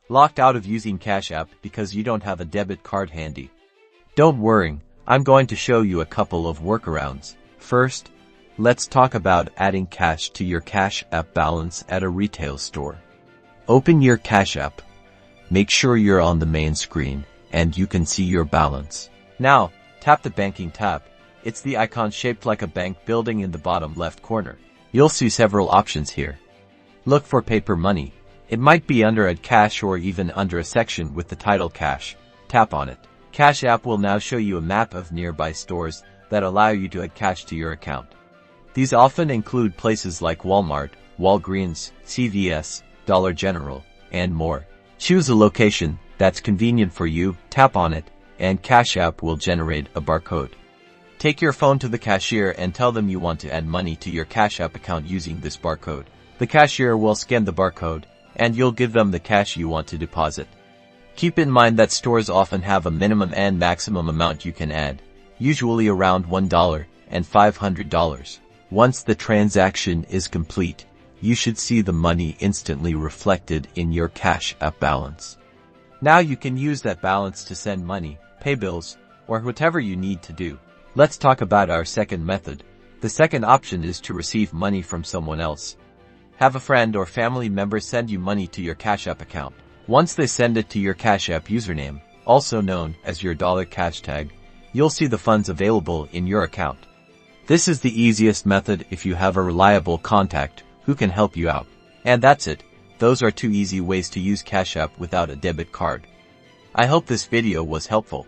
locked out of using Cash App because you don't have a debit card handy. Don't worry, I'm going to show you a couple of workarounds. First, let's talk about adding cash to your Cash App balance at a retail store. Open your Cash App. Make sure you're on the main screen and you can see your balance. Now, tap the banking tab. It's the icon shaped like a bank building in the bottom left corner. You'll see several options here. Look for paper money. It might be under Add Cash or even under a section with the title Cash. Tap on it. Cash App will now show you a map of nearby stores that allow you to add cash to your account. These often include places like Walmart, Walgreens, CVS, Dollar General, and more. Choose a location that's convenient for you, tap on it, and Cash App will generate a barcode. Take your phone to the cashier and tell them you want to add money to your Cash App account using this barcode. The cashier will scan the barcode, and you'll give them the cash you want to deposit. Keep in mind that stores often have a minimum and maximum amount you can add, usually around $1 and $500. Once the transaction is complete, you should see the money instantly reflected in your Cash App balance. Now you can use that balance to send money, pay bills, or whatever you need to do. Let's talk about our second method. The second option is to receive money from someone else. Have a friend or family member send you money to your Cash App account. Once they send it to your Cash App username, also known as your $cash tag, you'll see the funds available in your account. This is the easiest method if you have a reliable contact who can help you out. And that's it. Those are 2 easy ways to use Cash App without a debit card. I hope this video was helpful.